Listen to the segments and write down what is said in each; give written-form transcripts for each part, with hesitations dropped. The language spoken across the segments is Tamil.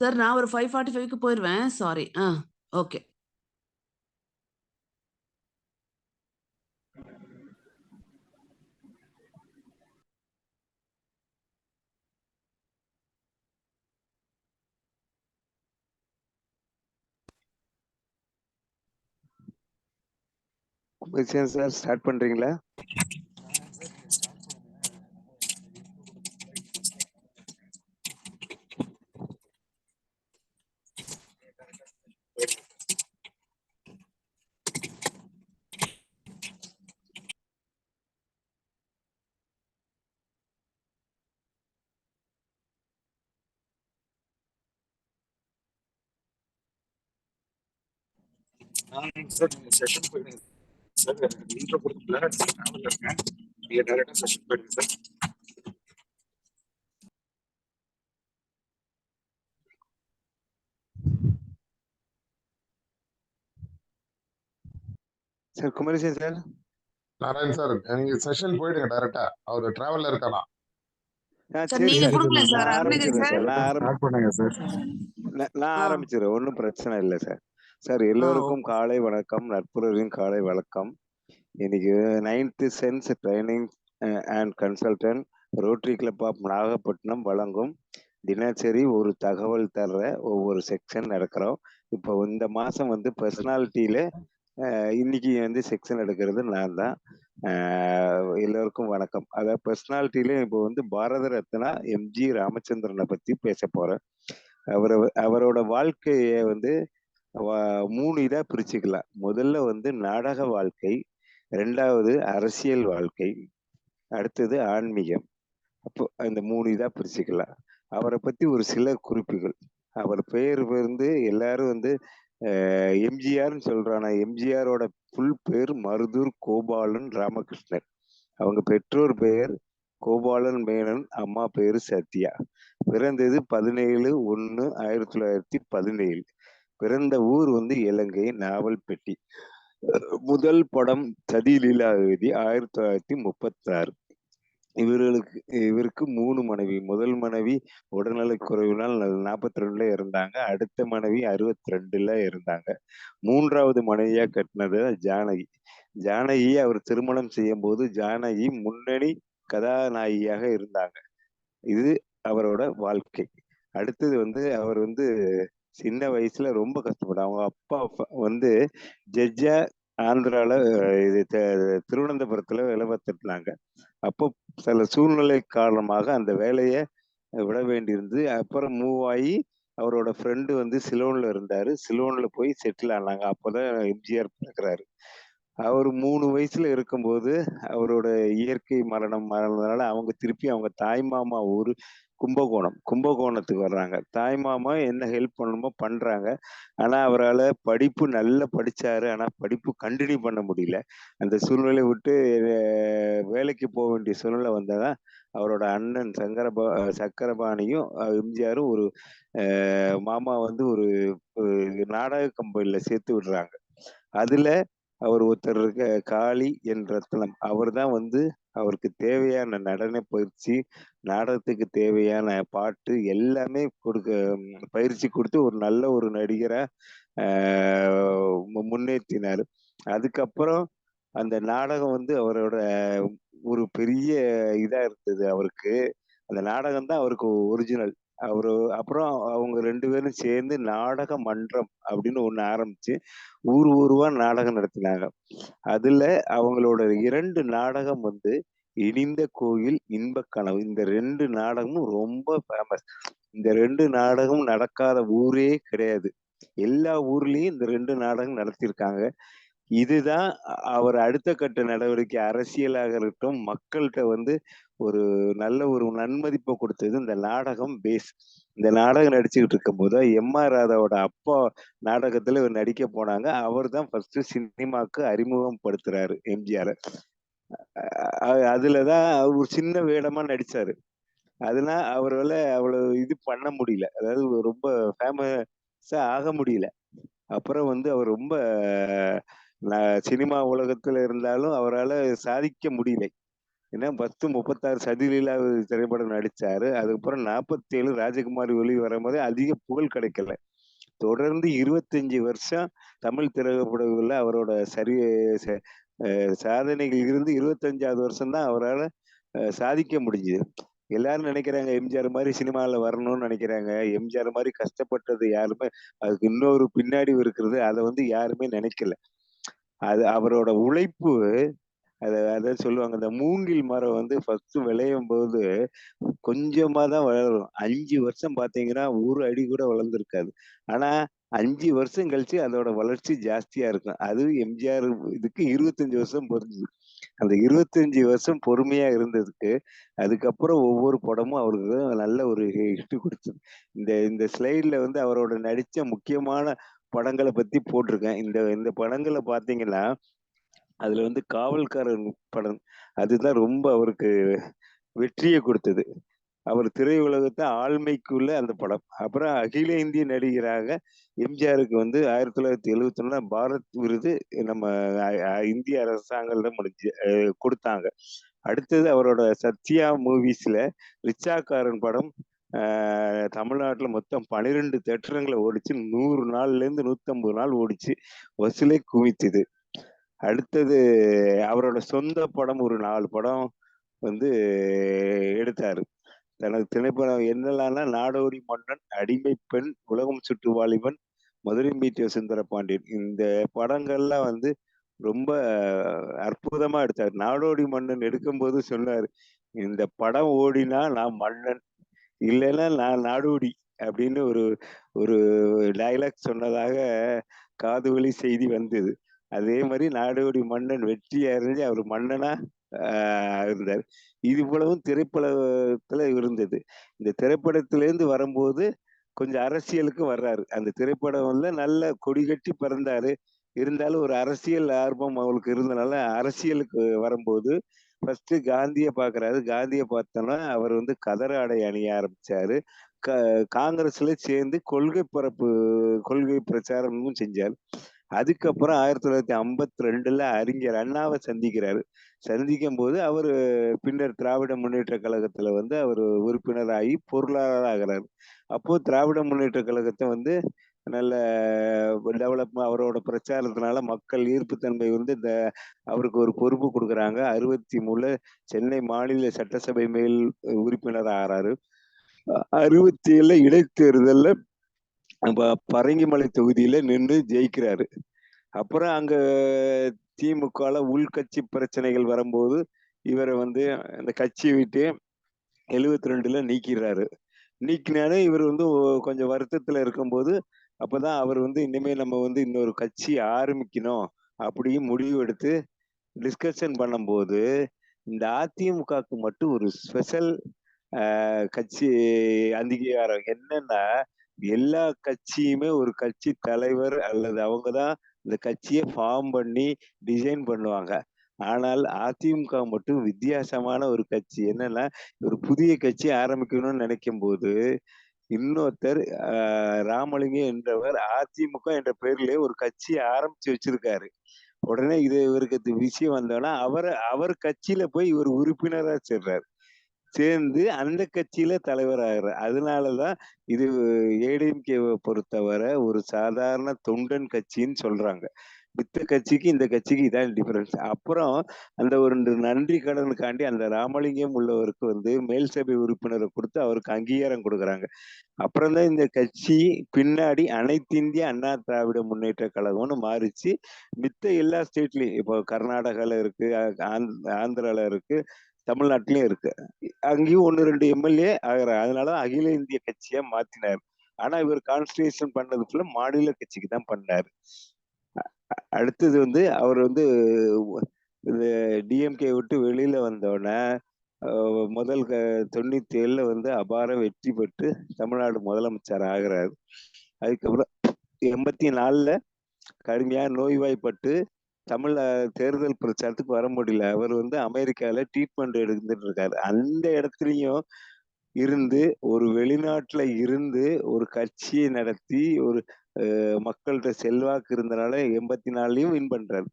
சார் நான் ஒரு 5:45க்கு போயிடுவேன். சாரி. ஓகே. சார் ஸ்டார்ட் பண்றீங்களா? சார் நீங்க செஷன் போயிடுங்க சார். எனக்கு இன்ட்ரோ கொடுக்கல, டிராவல்ல இருக்கேன். நீங்க டைரக்டா செஷன் போயிடுங்க sir. Sir Kumaresan sir. Narayan sir, நீங்க செஷன் போயிடுங்க டைரக்டா. அவர் டிராவல்ல இருக்கானா? சார் நீங்க கொடுக்கல சார். நான் அருணகிரி ஆரம்பிச்சிடுறேன் சார். சார். ஸ்டார்ட் பண்ணுங்க சார். நான் ஆரம்பிச்சிடுறேன், ஒன்றும் பிரச்சனை இல்லை சார். சார் எல்லோருக்கும் காலை வணக்கம், நட்புறவின் காலை வணக்கம். இன்னைக்கு 9th sense training and consultant rotary club of Nagapattinam வழங்கும் தினசரி ஒரு தகவல் தர்ற ஒவ்வொரு செக்ஷன் நடக்கிறோம். இப்போ இந்த மாதம் வந்து பர்சனாலிட்டியில இன்னைக்கு வந்து செக்ஷன் எடுக்கிறது நான் தான். எல்லோருக்கும் வணக்கம். அதாவது பர்சனாலிட்டியில இப்போ வந்து பாரத ரத்னா எம்ஜி ராமச்சந்திரனை பற்றி பேச போகிறேன். அவரோட வாழ்க்கையை வந்து 3 இதாக பிரிச்சுக்கலாம். முதல்ல வந்து நாடக வாழ்க்கை, 2வது அரசியல் வாழ்க்கை, அடுத்தது ஆன்மீகம். அப்போ இந்த 3 இதாக பிரிச்சுக்கலாம். அவரை பற்றி ஒரு சில குறிப்புகள். அவர் பெயர் வந்து எல்லாரும் வந்து எம்ஜிஆர்னு சொல்றானா, எம்ஜிஆரோட ஃபுல் பேர் மருதூர் கோபாலன் ராமகிருஷ்ணன். அவங்க பெற்றோர் பெயர் கோபாலன் மேனன், அம்மா பேரு சத்யா. பிறந்தது 17/1/1917. பிறந்த ஊர் வந்து இலங்கை நாவல்பட்டி. முதல் படம் சதி லீலாவதி 1936. இவருக்கு 3 மனைவி. முதல் மனைவி உடல்நலக் குறைவினால் 42ல இருந்தாங்க. அடுத்த மனைவி 62ல இருந்தாங்க. 3வது மனைவியா கட்டினது ஜானகி. ஜானகியை அவர் திருமணம் செய்யும் போது ஜானகி முன்னணி கதாநாயகியாக இருந்தாங்க. இது அவரோட வாழ்க்கை. அடுத்தது வந்து அவர் வந்து சின்ன வயசுல ரொம்ப கஷ்டப்பட்டார். அவங்க அப்பா வந்து ஜட்ஜா ஆந்திரால இது திருவனந்தபுரத்துல வேலை பார்த்துட்டு. அப்போ சில சூழ்நிலை காரணமாக அந்த வேலையை விட வேண்டியிருந்து அப்புறம் மூவ் ஆகி அவரோட ஃப்ரெண்டு வந்து சிலோன்ல இருந்தாரு. சிலோன்ல போய் செட்டில் ஆனாங்க. அப்போதான் எம்ஜிஆர் பிறக்கிறாரு. அவர் 3 வயசுல இருக்கும்போது அவரோட இயற்கை மரணம்னால அவங்க திருப்பி அவங்க தாய்மாமா ஊர் கும்பகோணத்துக்கு வர்றாங்க. தாய்மாமா என்ன ஹெல்ப் பண்ணணுமோ பண்றாங்க. ஆனா அவரால் படிப்பு நல்லா படிச்சாரு. ஆனா படிப்பு கண்டினியூ பண்ண முடியல. அந்த சூழ்நிலை விட்டு வேலைக்கு போக வேண்டிய சூழ்நிலை வந்ததா அவரோட அண்ணன் சக்கரபாணியும் எம்ஜிஆரும் ஒரு மாமா வந்து ஒரு நாடக கம்பெனில சேர்த்து விடுறாங்க. அதுல அவர் ஒருத்தர் இருக்க காளி என் ரத்னம். அவர் தான் வந்து அவருக்கு தேவையான நடன பயிற்சி, நாடகத்துக்கு தேவையான பாட்டு எல்லாமே பயிற்சி கொடுத்து ஒரு நல்ல ஒரு நடிகரா முன்னேற்றினார். அதுக்கப்புறம் அந்த நாடகம் வந்து அவரோட ஒரு பெரிய இதா இருந்தது அவருக்கு. அந்த நாடகம் தான் அவருக்கு ஒரிஜினல். அப்புறம் அவங்க 2 பேரும் சேர்ந்து நாடக மன்றம் அப்படின்னு ஒண்ணு ஆரம்பிச்சு ஊர்வா நாடகம் நடத்தினாங்க. அதுல அவங்களோட 2 நாடகம் வந்து இனிந்த கோயில், இன்பக் கனவு. இந்த 2 நாடகமும் ரொம்ப ஃபேமஸ். இந்த 2 நாடகம் நடக்காத ஊரே கிடையாது. எல்லா ஊர்லயும் இந்த 2 நாடகம் நடத்தியிருக்காங்க. இதுதான் அவர் அடுத்த கட்ட நடவடிக்கை, அரசியலாக இருக்கட்டும், மக்கள்கிட்ட வந்து ஒரு நல்ல ஒரு நன்மதிப்பை கொடுத்தது இந்த நாடகம் பேஸ். இந்த நாடகம் நடிச்சுக்கிட்டு இருக்கும்போது எம்.ஆர். ராதாவோட அப்பா நாடகத்துல இவர் நடிக்க போனாங்க. அவர் தான் ஃபர்ஸ்ட் சினிமாக்கு அறிமுகப்படுத்துறாரு எம்ஜிஆர். அதுலதான் ஒரு சின்ன வேடமா நடிச்சாரு. அதனால அவரால் அவ்வளவு இது பண்ண முடியல. அதாவது ரொம்ப ஃபேமஸா ஆக முடியல. அப்புறம் வந்து அவர் ரொம்ப சினிமா உலகத்துல இருந்தாலும் அவரால் சாதிக்க முடியல. ஏன்னா 36 சதிலீலா திரைப்படம் நடிச்சாரு. அதுக்கப்புறம் 47 ராஜகுமாரி வெளி வரும்போது அதிக புகழ் கிடைக்கல. தொடர்ந்து 25 வருஷம் தமிழ் திரைப்படங்கள்ல அவரோட சாதனைகள் இருந்து 25வது வருஷம் தான் அவரால் சாதிக்க முடிஞ்சுது. எல்லாரும் நினைக்கிறாங்க எம்ஜிஆர் மாதிரி சினிமாவில் வரணும்னு நினைக்கிறாங்க. எம்ஜிஆர் மாதிரி கஷ்டப்பட்டது யாருமே, அதுக்கு இன்னொரு பின்னாடி இருக்கிறது அதை வந்து யாருமே நினைக்கல. அது அவரோட உழைப்பு. அதான் சொல்லுவாங்க, இந்த மூங்கில் மரம் வந்து ஃபர்ஸ்ட் விளையும் போது கொஞ்சமா தான் வளரும். 5 வருஷம் பார்த்தீங்கன்னா 1 அடி கூட வளர்ந்துருக்காது. ஆனா 5 வருஷம் கழிச்சு அதோட வளர்ச்சி ஜாஸ்தியா இருக்கும். அது எம்ஜிஆர் இதுக்கு 25 வருஷம் பொருந்துது. அந்த 25 வருஷம் பொறுமையா இருந்ததுக்கு, அதுக்கப்புறம் ஒவ்வொரு படமும் அவருக்கு நல்ல ஒரு ஹிட் குடுத்தது. இந்த இந்த ஸ்லைட்ல வந்து அவரோட நடிச்ச முக்கியமான படங்கள பத்தி போட்டிருக்கேன். இந்த இந்த படங்கள பார்த்தீங்கன்னா, அதுல வந்து காவல்காரன் படம். அதுதான் ரொம்ப அவருக்கு வெற்றிய குடுத்தது. அவர் திரையுலகத்த ஆள்மைக்குள்ள அந்த படம். அப்புறம் அகில இந்திய நடிகராக எம்ஜிஆருக்கு வந்து 1971 பாரத் விருது நம்ம இந்திய அரசாங்கம் குடுத்தாங்க. அடுத்தது அவரோட சத்யா மூவிஸ்ல ரிச்சாக்காரன் படம் தமிழ்நாட்டுல மொத்தம் 12 தியேட்டருங்கள ஓடிச்சு. 100 நாள்லேருந்து 150 நாள் ஓடிச்சு. வசூலை குவித்தது. அடுத்தது அவரோட சொந்த படம் ஒரு 4 படம் வந்து எடுத்தாரு. தனது திரைப்படம் என்னெல்லாம்னா நாடோடி மன்னன், அடிமை பெண், உலகம் சுற்று வாலிபன், மதுரை மீட்டிய சுந்தர பாண்டியன். இந்த படங்கள்லாம் வந்து ரொம்ப அற்புதமா எடுத்தாரு. நாடோடி மன்னன் எடுக்கும்போது சொன்னாரு, இந்த படம் ஓடினா நான் மன்னன், இல்லைன்னா நான் நாடோடி அப்படின்னு ஒரு ஒரு டைலாக் சொன்னதாக காது வழி செய்தி வந்தது. அதே மாதிரி நாடோடி மன்னன் வெற்றி அடைஞ்சு அவர் மன்னனா இருந்தார். இது இவ்வளவும் திரைப்படத்துல இருந்தது. இந்த திரைப்படத்திலேருந்து வரும்போது கொஞ்சம் அரசியலுக்கு வர்றாரு. அந்த திரைப்படம் வந்து நல்ல கொடிகட்டி பறந்தாரு. இருந்தாலும் ஒரு அரசியல் ஆர்வம் அவருக்கு இருந்தனால அரசியலுக்கு வரும்போது ஃபர்ஸ்ட் காந்திய பாக்குறாரு. காந்திய பார்த்தோன்னா அவர் வந்து கதர ஆடை அணிய ஆரம்பிச்சாரு. க காங்கிரஸ்ல சேர்ந்து கொள்கை பிரச்சாரமும் செஞ்சார். அதுக்கப்புறம் 1952 அறிஞர் அண்ணாவை சந்திக்கிறாரு. சந்திக்கும் போது அவரு பின்னர் திராவிட முன்னேற்ற கழகத்துல வந்து அவர் உறுப்பினராகி பொருளாளர் ஆகிறார். அப்போ திராவிட முன்னேற்ற கழகத்தை வந்து நல்ல டெவலப்மெண்ட் அவரோட பிரச்சாரத்தினால மக்கள் ஈர்ப்புத்தன்மை வந்து இந்த அவருக்கு ஒரு பொறுப்பு கொடுக்குறாங்க. 63 சென்னை மாநில சட்டசபை மேல் உறுப்பினர் ஆகிறாரு. 67 இடைத்தேர்தல்ல பரங்கிமலை தொகுதியில நின்று ஜெயிக்கிறாரு. அப்புறம் அங்க திமுகல உள்கட்சி பிரச்சனைகள் வரும்போது இவரை வந்து அந்த கட்சியை விட்டு 72ல நீக்கிறாரு. நீக்கினாலே இவர் வந்து கொஞ்சம் வருத்தத்துல இருக்கும்போது அப்பதான் அவர் வந்து இனிமே நம்ம வந்து இன்னொரு கட்சி ஆரம்பிக்கணும் அப்படின்னு முடிவு எடுத்து டிஸ்கஷன் பண்ணும்போது இந்த அதிமுகவுக்கு மட்டும் ஒரு ஸ்பெஷல் கட்சி அங்கீகாரம் என்னன்னா, எல்லா கட்சியுமே ஒரு கட்சி தலைவர் அல்லது அவங்கதான் இந்த கட்சியை ஃபார்ம் பண்ணி டிசைன் பண்ணுவாங்க. ஆனால் அதிமுக மட்டும் வித்தியாசமான ஒரு கட்சி. என்னன்னா, ஒரு புதிய கட்சி ஆரம்பிக்கணும்னு நினைக்கும் போது இன்னொருத்தர் ராமலிங்கம் என்றவர் அதிமுக என்ற பெயரிலே ஒரு கட்சியை ஆரம்பிச்சு வச்சிருக்காரு. உடனே இது இவருக்கு விஷயம் வந்தோன்னா அவர் கட்சியில போய் இவர் உறுப்பினரா சேர்றாரு. சேர்ந்து அந்த கட்சியில தலைவராகிறார். அதனாலதான் இது ஏடிஎம்கேவை பொறுத்தவரை ஒரு சாதாரண தொண்டன் கட்சின்னு சொல்றாங்க. மித்த கட்சிக்கு இந்த கட்சிக்கு இதான் டிஃபரன்ஸ். அப்புறம் அந்த ஒரு நன்றி கடனுக்காண்டி அந்த ராமலிங்கம் உள்ளவருக்கு வந்து மேல் சபை உறுப்பினரை கொடுத்து அவருக்கு அங்கீகாரம் கொடுக்குறாங்க. அப்புறம் தான் இந்த கட்சி பின்னாடி அனைத்து இந்திய அண்ணா திராவிட முன்னேற்ற கழகம்னு மாறிச்சு. மித்த எல்லா ஸ்டேட்லயும் இப்போ கர்நாடகால இருக்கு, ஆந்திரால இருக்கு, தமிழ்நாட்டிலயும் இருக்கு. அங்கேயும் 1-2 எம்எல்ஏ ஆகிறார். அதனால அகில இந்திய கட்சியா மாத்தினார். ஆனா இவர் கான்ஸ்டிடியூஷன் பண்ணது ஃபுல்லா மாநில கட்சிக்கு தான் பண்ணாரு. அடுத்தது வந்து அவர் வந்து இந்த டிஎம்கே விட்டு வெளியில வந்தோடனே முதல் 97ல வந்து அபார வெற்றி பெற்று தமிழ்நாடு முதலமைச்சர் ஆகிறார். அதுக்கப்புறம் 84ல கடுமையா நோய்வாய்ப்பட்டு தேர்தல் பிரச்சாரத்துக்கு வர முடியல. அவர் வந்து அமெரிக்கால ட்ரீட்மெண்ட் எடுத்துட்டு இருக்காரு. அந்த இடத்துலயும் இருந்து ஒரு வெளிநாட்டுல இருந்து ஒரு கட்சியை நடத்தி ஒரு மக்கள்கிட்ட செல்வாக்கு இருந்தனால 84லயும் வின் பண்றாரு.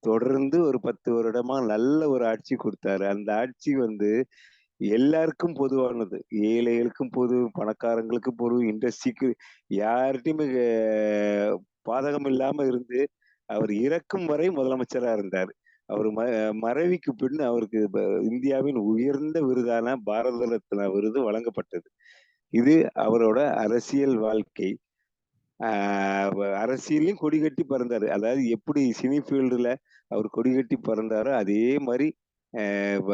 தொடர்ந்து ஒரு 10 வருடமா நல்ல ஒரு ஆட்சி கொடுத்தாரு. அந்த ஆட்சி வந்து எல்லாருக்கும் பொதுவானது. ஏழைகளுக்கும் பொது, பணக்காரங்களுக்கும் பொது, இண்டஸ்ட்ரிக்கு யார்ட்டயுமே பாதகம் இல்லாம இருந்து, அவர் இறக்கும் வரை முதலமைச்சரா இருந்தாரு. அவர் மறைவுக்கு பின் அவருக்கு இந்தியாவின் உயர்ந்த விருதான பாரத ரத்னா விருது வழங்கப்பட்டது. இது அவரோட அரசியல் வாழ்க்கை. அரசியலையும் கொடி கட்டி பறந்தாரு. அதாவது எப்படி சினி ஃபீல்டுல அவர் கொடி கட்டி பறந்தாரோ, அதே மாரி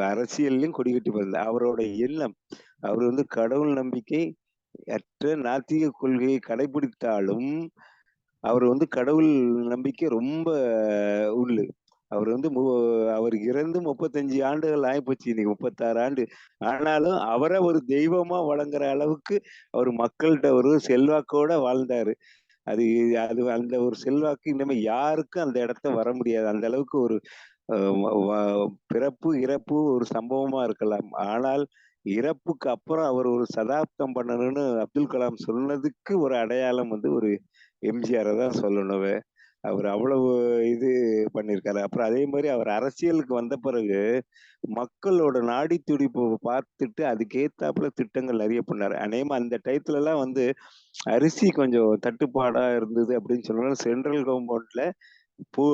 அரசியல்லயும் கொடி கட்டி பறந்தார். அவரோட எண்ணம், அவர் வந்து கடவுள் நம்பிக்கை அற்ற நாத்திக கொள்கையை கடைபிடித்தாலும், அவர் வந்து கடவுள் நம்பிக்கை ரொம்ப உள்ளு. அவர் வந்து அவர் இறந்து 35 ஆண்டுகள் ஆயிப்போச்சு. இன்னைக்கு 36 ஆண்டு. ஆனாலும் அவர ஒரு தெய்வமா வழங்குற அளவுக்கு அவர் மக்கள்ட்ட ஒரு செல்வாக்கோட வாழ்ந்தாரு. அது அது அந்த ஒரு செல்வாக்கு இனிமே யாருக்கும் அந்த இடத்த வர முடியாது. அந்த அளவுக்கு ஒரு பிறப்பு, இறப்பு ஒரு சம்பவமா இருக்கலாம். ஆனால் இறப்புக்கு அப்புறம் அவர் ஒரு சதாப்தம் பண்ணணும்னு அப்துல் கலாம் சொன்னதுக்கு ஒரு அடையாளம் வந்து ஒரு எம்ஜிஆரை தான் சொல்லணும். அவர் அவ்வளவு இது பண்ணியிருக்காரு. அப்புறம் அதே மாதிரி அவர் அரசியலுக்கு வந்த பிறகு மக்களோட நாடி துடிப்பு பார்த்துட்டு அதுக்கேத்தாப்புல திட்டங்கள் நிறைய பண்ணாரு. அநேகமா அந்த டயத்துல எல்லாம் வந்து அரிசி கொஞ்சம் தட்டுப்பாடா இருந்தது அப்படின்னு சொன்னா சென்ட்ரல் கவர்மெண்ட்ல போ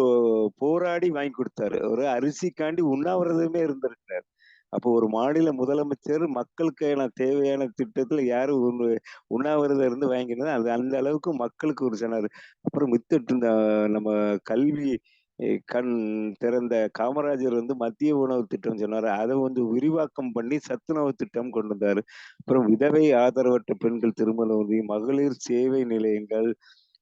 போராடி வாங்கி கொடுத்தாரு. ஒரு அரிசிக்காண்டி உண்ணாவிரதமே இருந்திருக்காரு. அப்போ ஒரு மாநில முதலமைச்சர் மக்களுக்கான தேவையான திட்டத்துல யாரு உண்ணாவிரதம் இருந்து வாங்கினது அது அந்த அளவுக்கு மக்களுக்கு ஒரு சொன்னாரு. அப்புறம் மித்தட்டு இந்த நம்ம கல்வி கண் திறந்த காமராஜர் வந்து மத்திய உணவு திட்டம் சொன்னாரு. அதை வந்து விரிவாக்கம் பண்ணி சத்துணவு திட்டம் கொண்டு வந்தாரு. அப்புறம் விதவை ஆதரவற்ற பெண்கள் திருமண உதவி, மகளிர் சேவை நிலையங்கள்,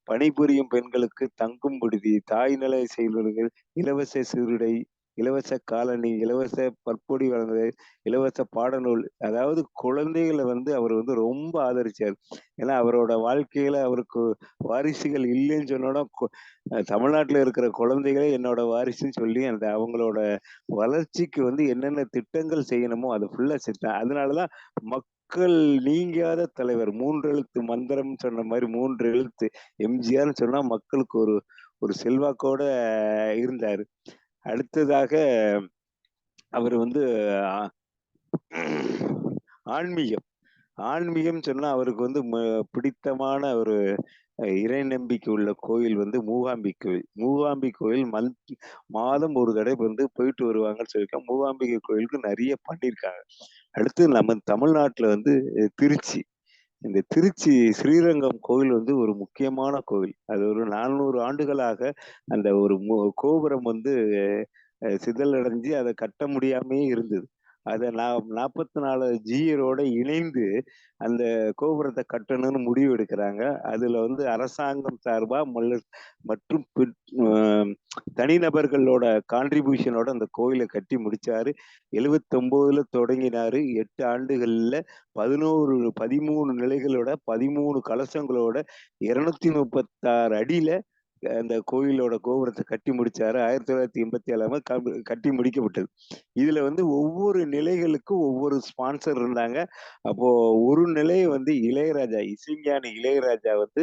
பணிபுரியும் பெண்களுக்கு தங்கும் விடுதி, தாய்நல செயல்கள், இலவச சீருடை, இலவச காலணி, இலவச பற்பொடி வழங்குதல், இலவச பாடநூல். அதாவது குழந்தைகளை வந்து அவர் வந்து ரொம்ப ஆதரிச்சார். ஏன்னா அவரோட வாழ்க்கையில அவருக்கு வாரிசுகள் இல்லைன்னு சொன்னோட தமிழ்நாட்டுல இருக்கிற குழந்தைகளே என்னோட வாரிசுன்னு சொல்லி அந்த அவங்களோட வளர்ச்சிக்கு வந்து என்னென்ன திட்டங்கள் செய்யணுமோ அதை ஃபுல்லா செஞ்சான். அதனாலதான் மக்கள் நீங்காத தலைவர். 3 எழுத்து மந்திரம் சொன்ன மாதிரி 3 எழுத்து எம்ஜிஆர்னு சொன்னா மக்களுக்கு ஒரு ஒரு செல்வாக்கோட இருந்தாரு. அடுத்ததாக அவர் வந்து ஆன்மீகம் ஆன்மீகம் சொன்னா அவருக்கு வந்து பிடித்தமான ஒரு இறை நம்பிக்கை உள்ள கோயில் வந்து மூகாம்பி கோயில். மூகாம்பி கோயில் மாதம் ஒரு தடவை வந்து போயிட்டு வருவாங்கன்னு சொல்லியிருக்காங்க. மூகாம்பிகை கோயிலுக்கு நிறைய பண்ணியிருக்காங்க. அடுத்து நம்ம தமிழ்நாட்டுல வந்து திருச்சி. இந்த திருச்சி ஸ்ரீரங்கம் கோவில் வந்து ஒரு முக்கியமான கோவில். அது ஒரு 400 ஆண்டுகளாக அந்த ஒரு கோபுரம் வந்து சிதலடைஞ்சு அதை கட்ட முடியாமே இருந்தது. அதை 44 ஜியரோட இணைந்து அந்த கோபுரத்தை கட்டணும்னு முடிவு எடுக்கிறாங்க. அதுல வந்து அரசாங்கம் சார்பா மற்றும் தனிநபர்களோட கான்ட்ரிபியூஷனோட அந்த கோயிலை கட்டி முடிச்சாரு. 79ல தொடங்கினாரு. 8 ஆண்டுகள்ல 13 நிலைகளோட 13 கலசங்களோட 236 அடியில அந்த கோயிலோட கோபுரத்தை கட்டி முடிச்சாரு. 1987 கட்டி முடிக்கப்பட்டது. இதுல வந்து ஒவ்வொரு நிலைகளுக்கும் ஒவ்வொரு ஸ்பான்சர் இருந்தாங்க. அப்போ ஒரு நிலையை வந்து இளையராஜா, இசைஞானி இளையராஜா வந்து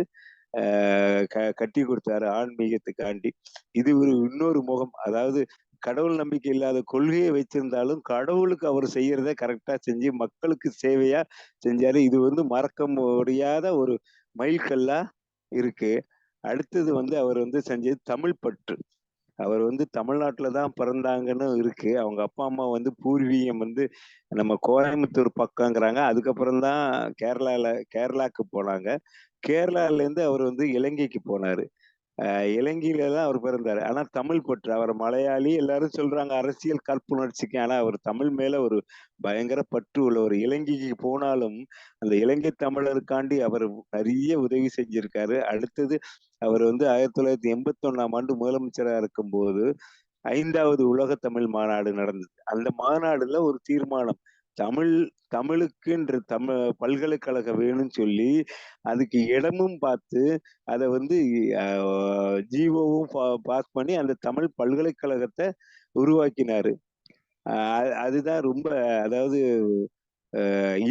கட்டி கொடுத்தாரு ஆன்மீகத்துக்காண்டி. இது ஒரு இன்னொரு முகம். அதாவது கடவுள் நம்பிக்கை இல்லாத கொள்கையை வச்சிருந்தாலும் கடவுளுக்கு அவர் செய்யறத கரெக்டா செஞ்சு மக்களுக்கு சேவையா செஞ்சாரு. இது வந்து மறக்க முடியாத ஒரு மைல்கல்லா இருக்கு. அடுத்தது வந்து அவர் வந்து செஞ்சது தமிழ் பற்று. அவர் வந்து தமிழ்நாட்டுல தான் பிறந்தாங்கன்னு இருக்கு. அவங்க அப்பா அம்மா வந்து பூர்வீகம் வந்து நம்ம கோயம்புத்தூர் பக்கங்கிறாங்க. அதுக்கப்புறம் தான் கேரளாக்கு போனாங்க. கேரளால இருந்து அவர் வந்து இலங்கைக்கு போனாரு. இலங்கையில தான் அவர் பிறந்தாரு. ஆனா தமிழ் பற்று. அவர் மலையாளி எல்லாரும் சொல்றாங்க அரசியல் காழ்ப்புணர்ச்சிக்கு. ஆனா அவர் தமிழ் மேல ஒரு பயங்கர பற்று உள்ளவர். இலங்கைக்கு போனாலும் அந்த இலங்கை தமிழருக்காண்டி அவர் நிறைய உதவி செஞ்சிருக்காரு. அடுத்தது அவர் வந்து 1981ஆம் ஆண்டு முதலமைச்சரா இருக்கும்போது 5வது உலக தமிழ் மாநாடு நடந்தது. அந்த மாநாடுல ஒரு தீர்மானம், தமிழுக்குன்ற பல்கலைக்கழகம் வேணும்னு சொல்லி அதுக்கு இடமும் பார்த்து அதை வந்து ஜிஓவும் பாஸ் பண்ணி அந்த தமிழ் பல்கலைக்கழகத்தை உருவாக்கினாரு. அதுதான் ரொம்ப, அதாவது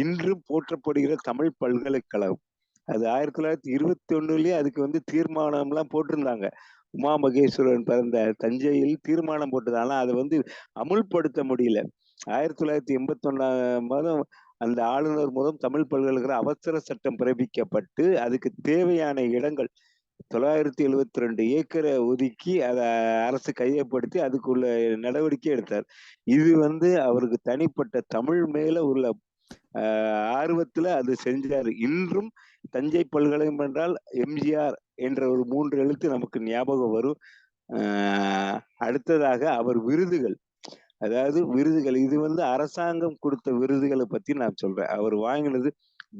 இன்றும் போற்றப்படுகிற தமிழ் பல்கலைக்கழகம். அது 1921லயே அதுக்கு வந்து தீர்மானம்லாம் போட்டிருந்தாங்க. உமா மகேஸ்வரன் பிறந்த தஞ்சையில் தீர்மானம் போட்டது. ஆனா அதை வந்து அமுல்படுத்த முடியல. 1981 அந்த ஆளுநர் மூலம் தமிழ் பல்கலைக்கழக அவசர சட்டம் பிறப்பிக்கப்பட்டு அதுக்கு தேவையான இடங்கள் 972 ஏக்கரை ஒதுக்கி அதை அரசு கையப்படுத்தி அதுக்குள்ள நடவடிக்கை எடுத்தார். இது வந்து அவருக்கு தனிப்பட்ட தமிழ் மேல உள்ள ஆர்வத்துல அது செஞ்சாரு. இன்றும் தஞ்சை பல்கலைக்கழகம் என்றால் எம்ஜிஆர் என்ற ஒரு 3 எழுத்து நமக்கு ஞாபகம் வரும். அடுத்ததாக அவர் விருதுகள், அதாவது விருதுகள், இது வந்து அரசாங்கம் கொடுத்த விருதுகளை பத்தி நான் சொல்றேன். அவர் வாங்கினது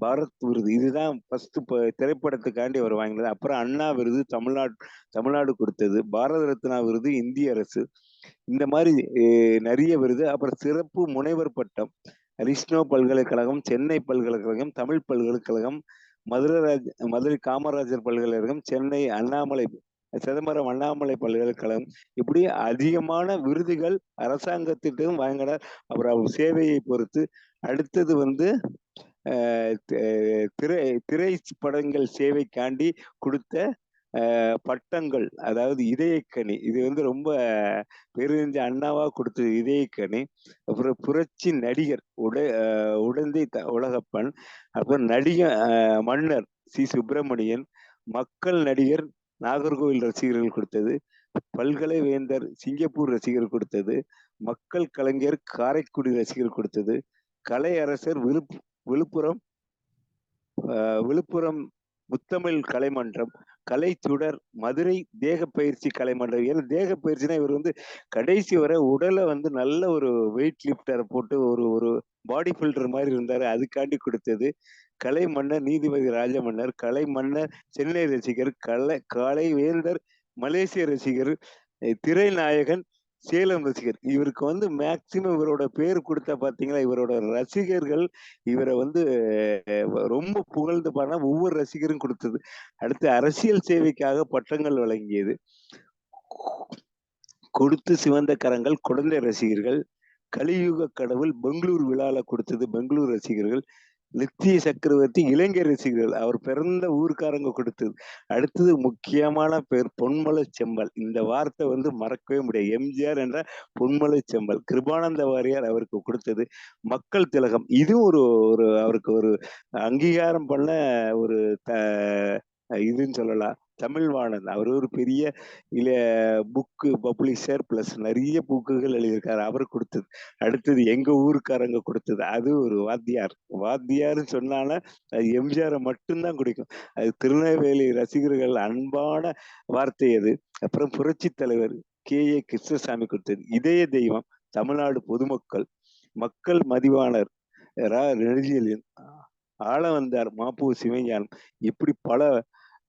பாரத் விருது, இதுதான் ஃபர்ஸ்ட் திரைப்படத்துக்காண்டி அவர் வாங்கினது. அப்புறம் அண்ணா விருது தமிழ்நாடு கொடுத்தது, பாரத ரத்னா விருது இந்திய அரசு, இந்த மாதிரி நிறைய விருது. அப்புறம் சிறப்பு முனைவர் பட்டம் ரிஷ்ணோ பல்கலைக்கழகம், சென்னை பல்கலைக்கழகம், தமிழ் பல்கலைக்கழகம், மதுரை காமராஜர் பல்கலைக்கழகம், சென்னை சிதம்பரம் அண்ணாமலை பல்கலைக்கழகம், இப்படி அதிகமான விருதுகள் அரசாங்கத்திட்டும் வாங்கினார். அவர் சேவையை பொறுத்து. அடுத்தது வந்து திரை படங்கள் சேவைக்காண்டி கொடுத்த பட்டங்கள், அதாவது இதயக்கனி, இது வந்து ரொம்ப பெருஞ்ச அண்ணாவா கொடுத்தது இதயக்கனி. அப்புறம் புரட்சி நடிகர் உடந்தை உலகப்பன், அப்புறம் மன்னர் சி சுப்பிரமணியன், மக்கள் நடிகர் நாகர்கோவில் ரசிகர்கள் கொடுத்தது, பல்கலை வேந்தர் சிங்கப்பூர் ரசிகர் கொடுத்தது, மக்கள் கலைஞர் காரைக்குடி ரசிகர் கொடுத்தது, கலை அரசர் விழுப்புரம் முத்தமிழ் கலைமன்றம், கலை சுடர் மதுரை தேக பயிற்சி கலைமன்றம். ஏன்னா தேக பயிற்சினா இவர் வந்து கடைசி வரை உடலை வந்து நல்ல ஒரு வெயிட் லிப்டரை போட்டு ஒரு பாடி பில்டர் மாதிரி இருந்தாரு, அதுக்காண்டி கொடுத்தது. கலை மன்னர் நீதிபதி ராஜமன்னர், கலை மன்னர் சென்னை ரசிகர், கலை வேந்தர் மலேசிய ரசிகர், திரைநாயகன் சேலம் ரசிகர். இவருக்கு வந்து மேக்சிமம் இவரோட பேர் கொடுத்தா பாத்தீங்களா, இவரோட ரசிகர்கள் இவரை வந்து ரொம்ப புகழ்ந்து பாருனா ஒவ்வொரு ரசிகரும் கொடுத்தது. அடுத்து அரசியல் சேவைக்காக பட்டங்கள் வழங்கியது. கொடுத்து சிவந்த கரங்கள் குழந்தை ரசிகர்கள், கலியுக கடவுள் பெங்களூர் விழால கொடுத்தது பெங்களூர் ரசிகர்கள், நித்திய சக்கரவர்த்தி இளைஞர் ரசிகர்கள், அவர் பிறந்த ஊருக்காரங்க கொடுத்தது. அடுத்தது முக்கியமான பேர் பொன்மலை செம்மல். இந்த வார்த்தை வந்து மறக்கவே முடியாது. எம்ஜிஆர் என்ற பொன்மலை செம்மல், கிருபானந்த வாரியார் அவருக்கு கொடுத்தது. மக்கள் திலகம், இது ஒரு அவருக்கு ஒரு அங்கீகாரம் பண்ண ஒரு இதுன்னு சொல்லலாம். தமிழ்வாணன், அவர் ஒரு பெரிய புக்கு பப்ளிஷர் பிளஸ் நிறைய புக்குகள் எழுதியிருக்காரு, அவர் கொடுத்தது. அடுத்தது எங்க ஊருக்காரங்க கொடுத்தது, அது ஒரு வாத்தியார்னு சொன்னால அது எம்ஜிஆரை மட்டும்தான் குடிக்கும். அது திருநெல்வேலி ரசிகர்கள் அன்பான வார்த்தை அது. அப்புறம் புரட்சி தலைவர் KA கிருஷ்ணசாமி கொடுத்தது. இதய தெய்வம் தமிழ்நாடு பொதுமக்கள், மக்கள் மதிவாணர் நெடுஞ்செழியன், ஆள வந்தார் மாப்பு சிவஞானம். இப்படி பல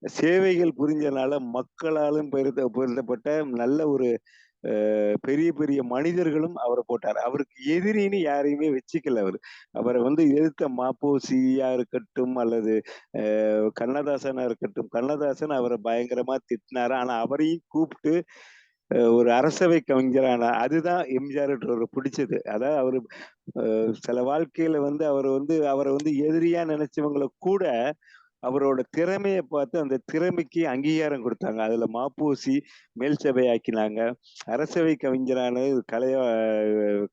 சேவைகள் புரிஞ்சனால மக்களாலும் பொருத்தப்பட்ட நல்ல ஒரு பெரிய பெரிய மனிதர்களும் அவரை போட்டார். அவருக்கு எதிரின்னு யாரையுமே வச்சுக்கல. அவரை வந்து எதிர்த்த மாப்போசியா இருக்கட்டும் அல்லது கண்ணதாசனா இருக்கட்டும், கண்ணதாசன் அவரை பயங்கரமா திட்டினாரு. ஆனா அவரையும் கூப்பிட்டு ஒரு அரசவை கவிஞரான, அதுதான் எம்ஜிஆர் பிடிச்சது. அதாவது அவரு சில வாழ்க்கையில வந்து அவரை வந்து எதிரியா நினைச்சவங்களை கூட அவரோட திறமையை பார்த்து அந்த திறமைக்கு அங்கீகாரம் கொடுத்தாங்க. அதுல மாப்போசி மேல் சபை ஆக்கினாங்க, அரசவை கவிஞரான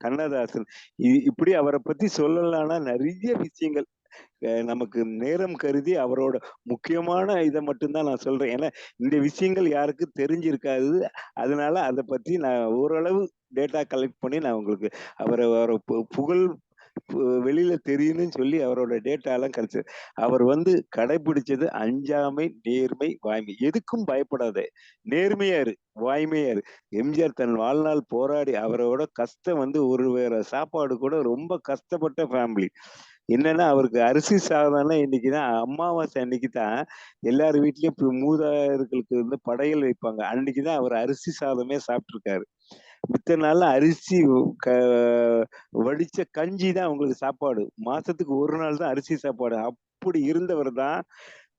கண்ணதாசன். இப்படி அவரை பத்தி சொல்லலாம்னா நிறைய விஷயங்கள். நமக்கு நேரம் கருதி அவரோட முக்கியமான இதை மட்டும்தான் நான் சொல்றேன். ஏன்னா இந்த விஷயங்கள் யாருக்கும் தெரிஞ்சிருக்காது. அதனால அதை பத்தி நான் ஓரளவு டேட்டா கலெக்ட் பண்ணி நான் உங்களுக்கு அவரை புகழ் வெளியில தெரியும்னு சொல்லி அவரோட டேட்டா எல்லாம் கிடைச்சது. அவர் வந்து கடைபிடிச்சது அஞ்சாமை, நேர்மை, வாய்மை. எதுக்கும் பயப்படாத, நேர்மையாரு, வாய்மையாரு. எம்ஜிஆர் தன் வாழ்நாள் போராடி அவரோட கஷ்டம் வந்து ஒரு வேற சாப்பாடு கூட ரொம்ப கஷ்டப்பட்ட ஃபேமிலி. என்னன்னா அவருக்கு அரிசி சாதம்னா இன்னைக்குதான் அமாவாசை அன்னைக்கு தான் எல்லார் வீட்லயும் மூதாதையர்களுக்கு வந்து படையல் வைப்பாங்க. அன்னைக்குதான் அவர் அரிசி சாதமே சாப்பிட்டுருக்காரு. மித்த நாள்ல அரிசி வடிச்ச கஞ்சி தான் அவங்களுக்கு சாப்பாடு. மாசத்துக்கு ஒரு நாள் தான் அரிசி சாப்பாடு. அப்படி இருந்தவர் தான்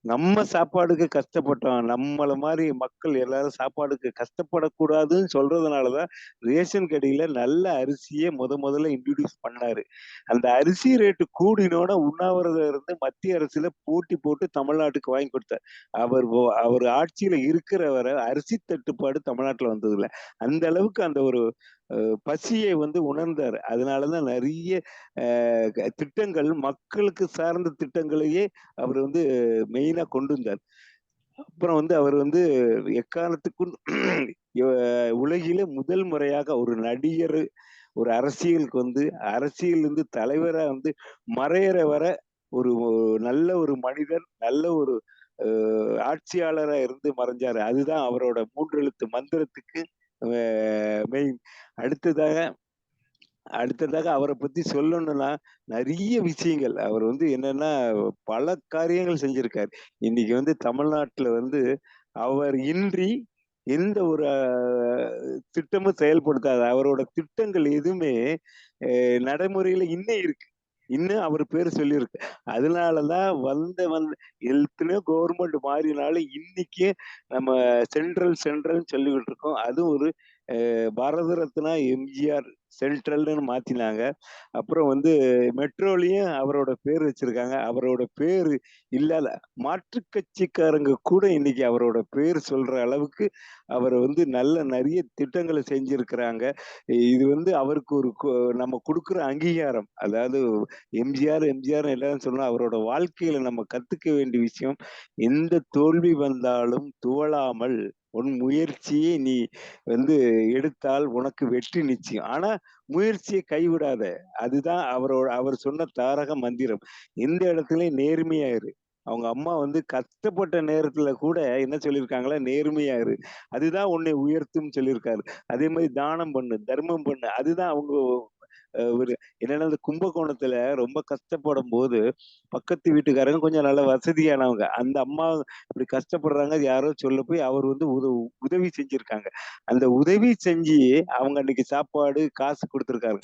நம்ம சாப்பாடுக்கு கஷ்டப்பட்டோம். நம்மள மாரி மக்கள் எல்லாரும் சாப்பாடுக்கு கஷ்டப்படக்கூடாதுன்னு சொல்றதுனாலதான் ரேஷன் கடையில நல்ல அரிசியே முதல்ல இன்ட்ரோடியூஸ் பண்ணாரு. அந்த அரிசி ரேட்டு கூடினோட உண்ணாவிரதம் இருந்து மத்திய அரசுல போட்டி போட்டு தமிழ்நாட்டுக்கு வாங்கி கொடுத்தார். அவர் ஆட்சியில இருக்கிற வரை அரிசி தட்டுப்பாடு தமிழ்நாட்டுல வந்ததில்ல. அந்த அளவுக்கு அந்த ஒரு பசியை வந்து உணர்ந்தாரு. அதனாலதான் நிறைய திட்டங்கள் மக்களுக்கு சார்ந்த திட்டங்களையே அவர் வந்து மெயினா கொண்டு வந்தார். அப்புறம் வந்து அவர் வந்து எக்காரணத்துக்கும் உலகிலே முதல் முறையாக ஒரு நடிகர் ஒரு அரசியலுக்கு வந்து அரசியலிருந்து தலைவரா வந்து மறையிற வர ஒரு நல்ல ஒரு மனிதர், நல்ல ஒரு ஆட்சியாளரா இருந்து மறைஞ்சாரு. அதுதான் அவரோட 3 எழுத்து மந்திரத்துக்கு மெயின். அடுத்ததாக அடுத்ததாக அவரை பத்தி சொல்லணும்னா நிறைய விஷயங்கள். அவர் வந்து என்னன்னா பல காரியங்கள் செஞ்சிருக்காரு. இன்னைக்கு வந்து தமிழ்நாட்டுல வந்து அவர் இன்றி எந்த ஒரு திட்டமும் செயல்படுத்தாத அவரோட திட்டங்கள் எதுவுமே நடைமுறையில இன்னும் இருக்கு. இன்னும் அவர் பேரு சொல்லியிருக்கு. அதனாலதான் வந்த எத்தனையோ கவர்மெண்ட் மாறினாலும் இன்னைக்கு நம்ம சென்ட்ரல்னு சொல்லிக்கிட்டு இருக்கோம். அதுவும் ஒரு பாரத ரத்னா எம்ஜிஆர் சென்ட்ரல்னு மாத்தினாங்க. அப்புறம் வந்து மெட்ரோலயும் அவரோட பேர் வச்சிருக்காங்க. அவரோட பேரு இல்லாத மாற்றுக் கட்சிக்காரங்க கூட இன்னைக்கு அவரோட பேர் சொல்ற அளவுக்கு அவர் வந்து நிறைய திட்டங்களை செஞ்சிருக்கிறாங்க. இது வந்து அவருக்கு ஒரு நம்ம கொடுக்குற அங்கீகாரம். அதாவது எம்ஜிஆர் எல்லாரும் சொன்னா அவரோட வாழ்க்கையில நம்ம கத்துக்க வேண்டிய விஷயம், எந்த தோல்வி வந்தாலும் துவளாமல் உன் முயற்சியை நீ வந்து எடுத்தால் உனக்கு வெற்றி நிச்சயம். ஆனா முயற்சியை கைவிடாத. அதுதான் அவர் சொன்ன தாரக மந்திரம். எந்த இடத்துலயும் நேர்மையா இரு. அவங்க அம்மா வந்து கஷ்டப்பட்ட நேரத்துல கூட என்ன சொல்லியிருக்காங்களா, நேர்மையா இரு. அதுதான் உன்னை உயர்த்தும்னு சொல்லியிருக்காரு. அதே மாதிரி தானம் பண்ணு, தர்மம் பண்ணு. அதுதான் அவங்க ஒரு என்னன்னா இந்த கும்பகோணத்துல ரொம்ப கஷ்டப்படும் போது பக்கத்து வீட்டுக்காரங்க கொஞ்சம் நல்ல வசதியானவங்க. அந்த அம்மா இப்படி கஷ்டப்படுறாங்க யாரோ சொல்ல போய் அவர் வந்து உதவி செஞ்சிருக்காங்க. அந்த உதவி செஞ்சு அவங்க அன்னைக்கு சாப்பாடு காசு கொடுத்திருக்காங்க.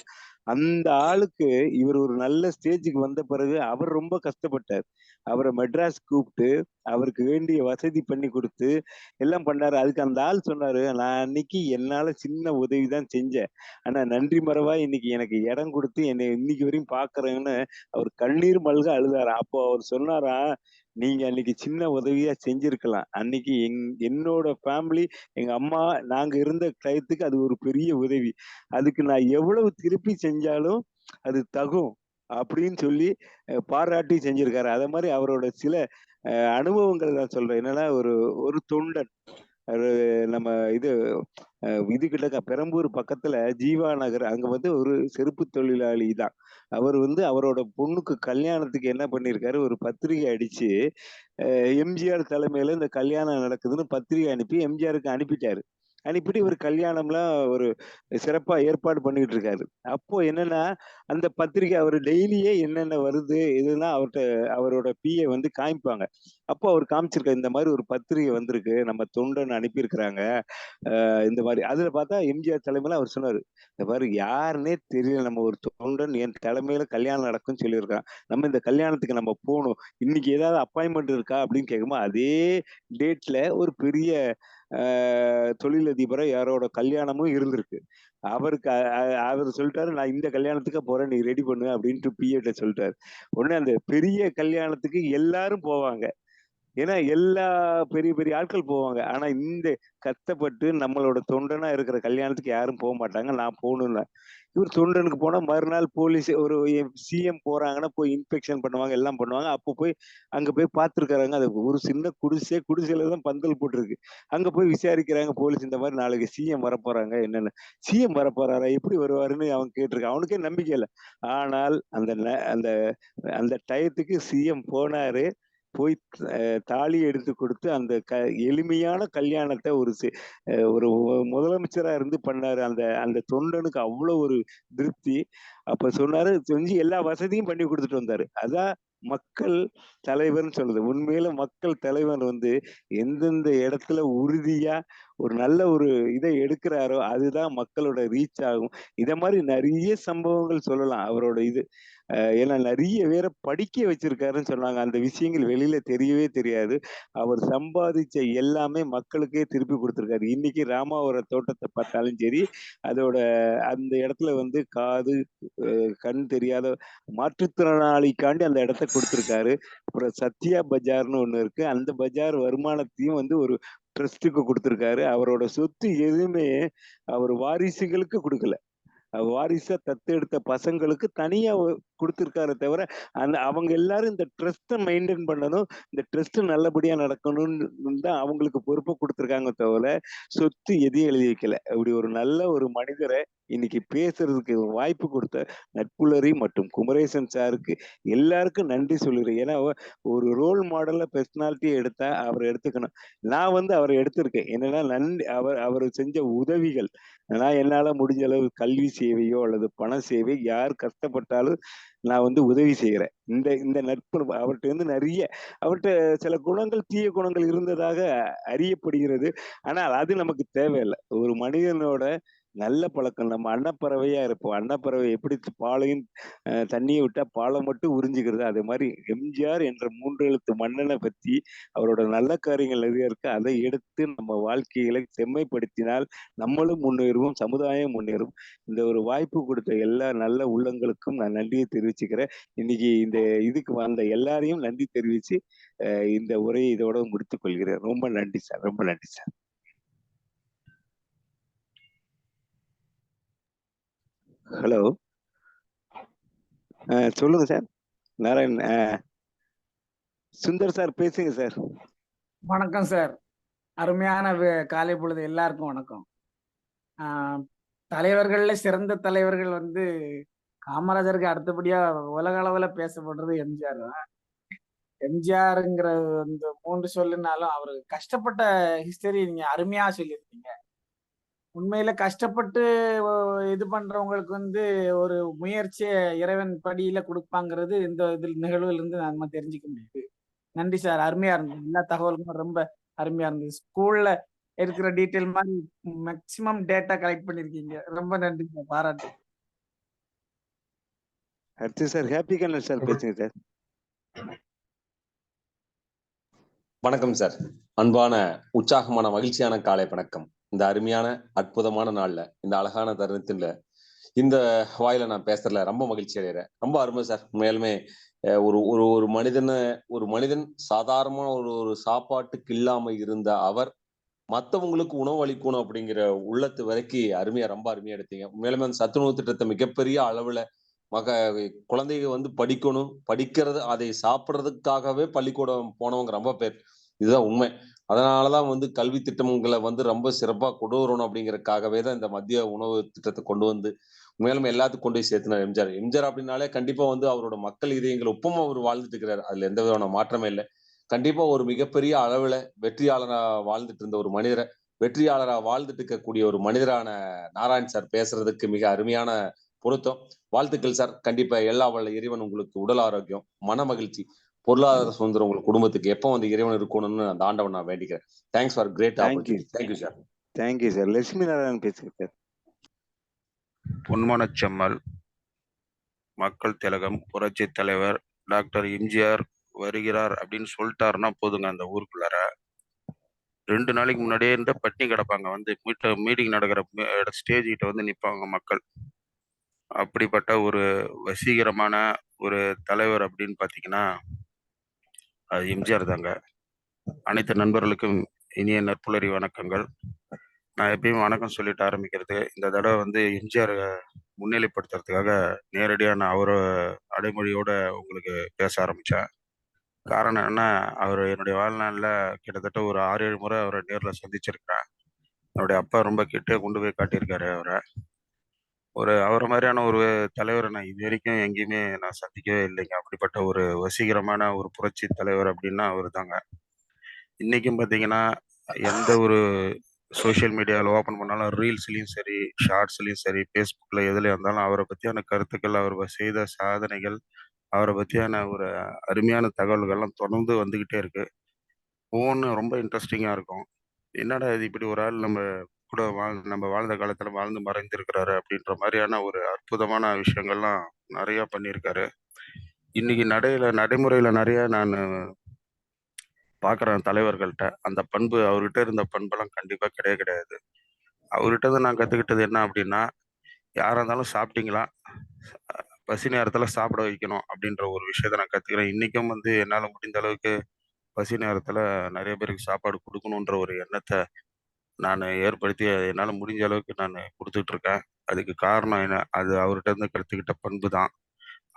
அந்த ஆளுக்கு இவர் ஒரு நல்ல ஸ்டேஜுக்கு வந்த பிறகு அவர் ரொம்ப கஷ்டப்பட்டார். அவரை மெட்ராஸ் கூப்பிட்டு அவருக்கு வேண்டிய வசதி பண்ணி கொடுத்து எல்லாம் பண்ணாரு. அதுக்கு அந்த ஆள் சொன்னாரு, நான் அன்னைக்கு என்னால சின்ன உதவி தான் செஞ்சேன். ஆனா நன்றி மறவா இன்னைக்கு எனக்கு இடம் கொடுத்து என்னை இன்னைக்கு வரையும் பாக்குறேன்னு அவர் கண்ணீர் மல்க அழுதாராம். அப்போ அவர் சொன்னாராம், நீங்க அன்னைக்கு சின்ன உதவியா செஞ்சிருக்கலாம். அன்னைக்கு என்னோட ஃபேமிலி, எங்க அம்மா, நாங்க இருந்த டயத்துக்கு அது ஒரு பெரிய உதவி. அதுக்கு நான் எவ்வளவு திருப்பி செஞ்சாலும் அது தகும் அப்படின்னு சொல்லி பாராட்டி செஞ்சிருக்காரு. அதே மாதிரி அவரோட சில அனுபவங்கள் நான் சொல்றேன். என்னன்னா ஒரு ஒரு தொண்டன் ஒரு நம்ம இது கிட்ட பெரம்பூர் பக்கத்துல ஜீவா நகர் அங்க வந்து ஒரு செருப்பு தொழிலாளி தான். அவர் வந்து அவரோட பொண்ணுக்கு கல்யாணத்துக்கு என்ன பண்ணியிருக்காரு, ஒரு பத்திரிகை அடிச்சு எம்ஜிஆர் தலைமையில இந்த கல்யாணம் நடக்குதுன்னு பத்திரிகை அனுப்பி எம்ஜிஆருக்கு அனுப்பிட்டாரு. அனுப்பிட்டு இவர் கல்யாணம்லாம் ஒரு சிறப்பா ஏற்பாடு பண்ணிட்டு இருக்காரு. அப்போ என்னன்னா அந்த பத்திரிகை அவர் டெய்லியே என்னென்ன வருது இதெல்லாம் அவரோட பிஏ வந்து காமிப்பாங்க. அப்போ அவர் காமிச்சிருக்காரு, இந்த மாதிரி ஒரு பத்திரிகை வந்திருக்கு, நம்ம தொண்டன் அனுப்பியிருக்கிறாங்க. இந்த மாதிரி அதுல பார்த்தா எம்ஜிஆர் தலைமையில அவர் சொன்னாரு, இந்த மாதிரி யாருன்னே தெரியல, நம்ம ஒரு தொண்டன் என் தலைமையில கல்யாணம் நடக்கும்னு சொல்லியிருக்கான், நம்ம இந்த கல்யாணத்துக்கு நம்ம போகணும், இன்னைக்கு ஏதாவது அப்பாயின்மெண்ட் இருக்கா அப்படின்னு கேட்கும்போது அதே டேட்ல ஒரு பெரிய தொழிலதிபரை யாரோட கல்யாணமும் இருந்திருக்கு. அவருக்கு அவர் சொல்லிட்டாரு, நான் இந்த கல்யாணத்துக்கு போறேன், நீ ரெடி பண்ணு அப்படின்ட்டு பிஏட்ட சொல்லிட்டாரு. உடனே அந்த பெரிய கல்யாணத்துக்கு எல்லாரும் போவாங்க. ஏன்னா எல்லா பெரிய பெரிய ஆட்கள் போவாங்க. ஆனா இந்த கஷ்டப்பட்டு நம்மளோட தொண்டனா இருக்கிற கல்யாணத்துக்கு யாரும் போக மாட்டாங்க. நான் போகணும்னு இவர் தொண்டனுக்கு போனா மறுநாள் போலீஸ் ஒரு சிஎம் போறாங்கன்னா போய் இன்ஸ்பெக்ஷன் பண்ணுவாங்க, எல்லாம் பண்ணுவாங்க. அப்போ போய் அங்க போய் பார்த்துருக்காங்க. அது ஒரு சின்ன குடிசையில தான் பந்தல் போட்டிருக்கு. அங்க போய் விசாரிக்கிறாங்க போலீஸ், இந்த மாதிரி நாளைக்கு சிஎம் வரப்போறாங்க, என்னன்னு. சிஎம் வரப்போறாரா, எப்படி வருவாருன்னு அவன் கேட்டிருக்கான். அவனுக்கே நம்பிக்கை இல்லை. ஆனால் அந்த அந்த அந்த டயத்துக்கு சிஎம் போனாரு. போய் தாலி எடுத்து கொடுத்து அந்த எளிமையான கல்யாணத்தை ஒரு முதலமைச்சரா இருந்து பண்ணாரு. அந்த அந்த தொண்டனுக்கு அவ்வளவு ஒரு திருப்தி. அப்ப சொன்னாரு, செஞ்சு எல்லா வசதியும் பண்ணி குடுத்துட்டு வந்தாரு. அதான் மக்கள் தலைவர்ன்னு சொல்லுது. உண்மையில மக்கள் தலைவர் வந்து எந்தெந்த இடத்துல உறுதியா ஒரு நல்ல ஒரு இத எடுக்குறாரோ, அதுதான் மக்களோட ரீச் ஆகும். இத மாரி நெறைய சம்பவங்கள் சொல்லலாம். அவரோட இது. ஏன்னா நெறைய பேர படிக்க வச்சிருக்காருன்னு சொன்னாங்க. அந்த விஷயங்கள் வெளியில தெரியவே தெரியாது. அவர் சம்பாதிச்ச எல்லாமே மக்களுக்கே திருப்பி குடுத்துருக்காரு. இன்னைக்கு ராமாவரம் தோட்டத்த பார்த்தாலும் சரி, அதோட அந்த இடத்துல வந்து காது, கண் தெரியாத மாற்றுத்திறனாளிக்காண்டி அந்த இடத்த குடுத்துருக்காரு. அப்புறம் சத்யா பஜார்ன்னு ஒண்ணு இருக்கு. அந்த பஜார் வருமானத்தையும் வந்து ஒரு ட்ரஸ்ட்டுக்கு குடுத்துருக்காரு. அவரோட சொத்து எதுவுமே அவர் வாரிசுகளுக்கு குடுக்கல. வாரிசா தத்தெடுத்த பசங்களுக்கு தனியா குடுத்திருக்காரே தவிர, அவங்க எல்லாரும் இந்த ட்ரஸ்ட்ட மெயின்டெயின் பண்ணணும். இந்த ட்ரஸ்ட் நல்லபடியா நடக்கணும்னு தான் அவங்களுக்கு பொறுப்ப குடுத்துருக்காங்க தவிர, சொத்து எதையும் எழுதி வைக்கல. அப்படி ஒரு நல்ல ஒரு மனிதர இன்னைக்கு பேசுறதுக்கு வாய்ப்பு குடுத்த நட்புலரி மற்றும் குமரேசன் சாருக்கு எல்லாருக்கும் நன்றி சொல்லிக்கிறேன். ஏன்னா, ஒரு ரோல் மாடலா பெர்சனாலிட்டிய எடுத்தா அவர எடுத்துக்கணும். நான் வந்து அவர எடுத்திருக்கேன். என்னன்னா, அவர் செஞ்ச உதவிகள் நான் என்னால முடிஞ்ச அளவு கல்வி சேவையோ அல்லது பண சேவை யார் கஷ்டப்பட்டாலும் நான் வந்து உதவி செய்கிறேன். இந்த இந்த நட்பு அவர்ட்ட இருந்து நெறைய அவர்ட்ட சில குணங்கள், தீய குணங்கள் இருந்ததாக அறியப்படுகிறது. ஆனால் அது நமக்கு தேவையில்ல. ஒரு மனிதனோட நல்ல பழக்கம். நம்ம அன்னப்பறவையா இருப்போம். அன்னப்பறவை எப்படி பாலையும் தண்ணிய விட்டா பால மட்டும் உறிஞ்சுகிறது. அது மாரி எம்ஜிஆர் என்ற 3 எழுத்து மன்னன பத்தி அவரோட நல்ல காரியங்கள் நெறைய இருக்கு. அதை எடுத்து நம்ம வாழ்க்கைகளை செம்மைப்படுத்தினால் நம்மளும் முன்னேறுவோம், சமுதாயம் முன்னேறும். இந்த ஒரு வாய்ப்பு குடுத்த எல்லா நல்ல உள்ளங்களுக்கும் நான் நன்றிய தெரிவிச்சுக்கிறேன். இன்னைக்கு இந்த இதுக்கு வந்த எல்லாரையும் நன்றி தெரிவிச்சு, இந்த உரையை இதோட முடித்துக் கொள்கிறேன். ரொம்ப நன்றி சார். ரொம்ப நன்றி சார். ஹலோ. சொல்லுங்க சார். நாராயண் சுந்தர் சார் பேசுங்க சார். வணக்கம் சார். அருமையான காலை பொழுது எல்லாருக்கும் வணக்கம். தலைவர்கள்ல சிறந்த தலைவர்கள் வந்து காமராஜருக்கு அடுத்தபடியா உலக அளவுல பேசப்படுறது எம்ஜிஆர் தான். எம்ஜிஆருங்கிற இந்த 3 சொல்லுனாலும் அவரு கஷ்டப்பட்ட ஹிஸ்டரி நீங்க அருமையா சொல்லியிருக்கீங்க. உண்மையில கஷ்டப்பட்டு இது பண்றவங்களுக்கு வந்து ஒரு முயற்சியை இறைவன் படியில கொடுப்பாங்கிறது இந்த நிகழ்வுல இருந்து நம்ம தெரிஞ்சுக்க முடியுது. நன்றி சார். அருமையா இருந்தது. எல்லா தகவல்களும் ரொம்ப அருமையா இருந்தது. ஸ்கூல்ல இருக்கிற டீட்டெயில் மாதிரி மேக்ஸிமம் டேட்டா கலெக்ட் பண்ணிருக்கீங்க. ரொம்ப நன்றி சார். பாராட்டு. அடுத்து சார் ஹேப்பி கண்ணன் சார் பேசுங்க சார். வணக்கம் சார். அன்பான உற்சாகமான மகிழ்ச்சியான காலை வணக்கம். இந்த அருமையான அற்புதமான நாள்ல இந்த அழகான தருணத்துல இந்த வாயில நான் பேசுறதுல ரொம்ப மகிழ்ச்சி அடைகிறேன். ரொம்ப அருமை சார். உண்மையாலுமே ஒரு ஒரு ஒரு மனிதன் சாதாரணமான ஒரு சாப்பாட்டுக்கு இல்லாம இருந்த அவர் மத்தவங்களுக்கு உணவு அளிக்கணும் அப்படிங்கிற உள்ளத்து வரைக்கும் ரொம்ப அருமையா எடுத்தீங்க. உண்மையாலுமே அந்த சத்துணவு திட்டத்தை மிகப்பெரிய அளவுல குழந்தைங்க வந்து படிக்கணும், படிக்கிறது அதை சாப்பிடுறதுக்காகவே பள்ளிக்கூடம் போனவங்க ரொம்ப பேர். இதுதான் உண்மை. அதனாலதான் வந்து கல்வி திட்டங்களை வந்து ரொம்ப சிறப்பா கொண்டு வரணும் அப்படிங்கறதுக்காகவே தான் இந்த மத்திய உணவு திட்டத்தை கொண்டு வந்து உண்மையாலுமே எல்லாத்துக்கும் கொண்டு போய் சேர்த்தினார் எம்ஜிஆர். எம்ஜிஆர் அப்படின்னாலே கண்டிப்பா வந்து அவரோட மக்கள் இதயங்கள் ஒப்பமா அவர் வாழ்ந்துட்டு இருக்கிறார். அதுல எந்த விதமான மாற்றமே இல்லை. கண்டிப்பா ஒரு மிகப்பெரிய அளவுல வெற்றியாளரா வாழ்ந்துட்டு இருந்த ஒரு மனிதரை வெற்றியாளரா வாழ்ந்துட்டு இருக்கக்கூடிய ஒரு மனிதரான நாராயண் சார் பேசுறதுக்கு மிக அருமையான பொருத்தம். வாழ்த்துக்கள் சார். கண்டிப்பா எல்லா வல்ல இறைவன் உங்களுக்கு உடல் ஆரோக்கியம், மன மகிழ்ச்சி, பொருளாதார சுதந்திரம் உங்கள் குடும்பத்துக்கு எப்போ வந்து இறைவன் இருக்கணும்னு அந்த ஆண்டவன் நான் வேண்டிக்கிறேன். Thanks for great opportunity. Thank you sir. Thank you sir. Lakshmi Narayanan பேசுங்க சார். பொன்மனச்செம்மல் மக்கள் திலகம் புரட்சி தலைவர் டாக்டர் எம்ஜிஆர் வருகிறார் அப்படின்னு சொல்லிட்டாருன்னா போதுங்க. அந்த ஊருக்குள்ளார 2 நாளைக்கு முன்னாடியே இருந்து பட்டினி கிடப்பாங்க. வந்து மீட்டிங் நடக்கிற ஸ்டேஜ் கிட்ட வந்து நிற்பாங்க மக்கள். அப்படிப்பட்ட ஒரு வசீகரமான ஒரு தலைவர் அப்படின்னு பார்த்தீங்கன்னா அது எம்ஜிஆர் தாங்க. அனைத்து நண்பர்களுக்கும் இனிய நற்புலரி வணக்கங்கள். நான் எப்பயும் வணக்கம் சொல்லிட்டு ஆரம்பிக்கிறது, இந்த தடவை வந்து எம்ஜிஆர் முன்னிலைப்படுத்துறதுக்காக நேரடியாக நான் அவரை அடைமொழியோட உங்களுக்கு பேச ஆரம்பித்தேன். காரணம் என்ன, அவர் என்னுடைய வாழ்நாளில் கிட்டத்தட்ட ஒரு 6-7 முறை அவரை நேரில் சந்திச்சிருக்கிறேன். என்னுடைய அப்பா ரொம்ப கிட்டே கொண்டு போய் காட்டியிருக்காரு அவரை. அவரை மாதிரியான ஒரு தலைவரை நான் இது வரைக்கும் எங்கேயுமே நான் சந்திக்கவே இல்லைங்க. அப்படிப்பட்ட ஒரு வசீகரமான ஒரு புரட்சி தலைவர் அப்படின்னா அவர் தாங்க. இன்றைக்கும் பார்த்தீங்கன்னா எந்த ஒரு சோஷியல் மீடியாவில் ஓப்பன் பண்ணாலும் ரீல்ஸ்லேயும் சரி, ஷார்ட்ஸ்லேயும் சரி, ஃபேஸ்புக்கில் எதுலையா இருந்தாலும் அவரை பற்றியான கருத்துக்கள், அவர் செய்த சாதனைகள், அவரை பற்றியான ஒரு அருமையான தகவல்கள்லாம் தொடர்ந்து வந்துக்கிட்டே இருக்கு. ஒவ்வொன்றும் ரொம்ப இன்ட்ரெஸ்டிங்காக இருக்கும். என்னடா இது இப்படி ஒரு ஆள் நம்ம கூட நம்ம வாழ்ந்த காலத்தில் வாழ்ந்து மறைந்திருக்கிறாரு அப்படின்ற மாதிரியான ஒரு அற்புதமான விஷயங்கள்லாம் நிறையா பண்ணியிருக்காரு. இன்னைக்கு நடைமுறையில் நிறைய நான் பார்க்குறேன் தலைவர்கள்ட்ட. அந்த பண்பு அவர்கிட்ட இருந்த பண்பெல்லாம் கண்டிப்பாக கிடையவே கிடையாது. அவர்கிட்ட இருந்து நான் கற்றுக்கிட்டது என்ன அப்படின்னா, யாராக இருந்தாலும் சாப்பிட்டீங்களா, பசி நேரத்தில் சாப்பிட வைக்கணும் அப்படின்ற ஒரு விஷயத்த நான் கற்றுக்கிறேன். இன்றைக்கும் என்னால் முடிந்த அளவுக்கு பசி நேரத்தில் நிறைய பேருக்கு சாப்பாடு கொடுக்கணுன்ற ஒரு எண்ணத்தை நான் ஏற்படுத்தி என்னால் முடிஞ்ச அளவுக்கு நான் கொடுத்துட்ருக்கேன். அதுக்கு காரணம் என்ன, அது அவர்கிட்ட இருந்து கற்றுக்கிட்ட பண்பு தான்.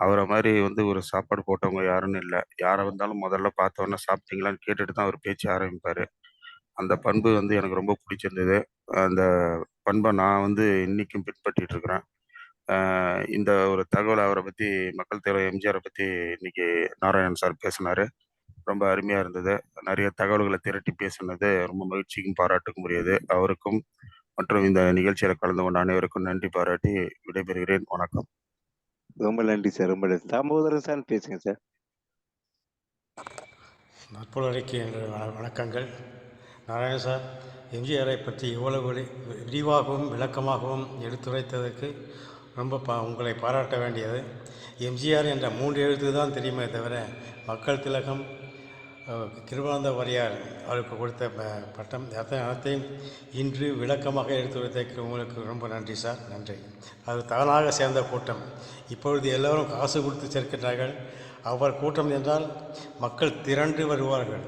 அவரை மாதிரி ஒரு சாப்பாடு போட்டவங்க யாருன்னு இல்லை. யாரை வந்தாலும் முதல்ல பார்த்தோன்னே சாப்பிட்டீங்களான்னு கேட்டுட்டு தான் அவர் பேச்சு ஆரம்பிப்பார். அந்த பண்பு எனக்கு ரொம்ப பிடிச்சிருந்தது. அந்த பண்பை நான் இன்னைக்கும் பின்பற்றிட்டு இருக்கிறேன். இந்த ஒரு தகவல் அவரை பற்றி, மக்கள் தலைவர் எம்ஜிஆரை பற்றி இன்னைக்கு நாராயணன் சார் பேசினார். ரொம்ப அருமையாக இருந்தது. நிறைய தகவல்களை திரட்டி பேசினது ரொம்ப மகிழ்ச்சிக்கும் பாராட்டுக்கும் உரியது. அவருக்கும் மற்றும் இந்த நிகழ்ச்சியில் கலந்து கொண்ட அனைவருக்கும் நன்றி பாராட்டி விடைபெறுகிறேன். வணக்கம். ரொம்ப நன்றி சார். ரொம்ப நன்றி. தாமோதரன் சார் பேசுங்க சார். நற்புலரைக்கு வணக்கங்கள். நாராயண சார், எம்ஜிஆரை பற்றி இவ்வளவு விரிவாகவும் விளக்கமாகவும் எடுத்துரைத்ததற்கு ரொம்ப உங்களை பாராட்ட வேண்டியது. எம்ஜிஆர் என்ற 3 எழுத்து தான் தெரியுமே தவிர, மக்கள் திலகம், கிருபானந்த வாரியார் அவருக்கு கொடுத்த பட்டம் அனைத்தையும் இன்று விளக்கமாக எடுத்துரைத்ததற்கு உங்களுக்கு ரொம்ப நன்றி சார். நன்றி. அது தானாக சேர்ந்த கூட்டம். இப்பொழுது எல்லோரும் காசு கொடுத்து சேர்க்கின்றார்கள். அவர் கூட்டம் என்றால் மக்கள் திரண்டு வருவார்கள்.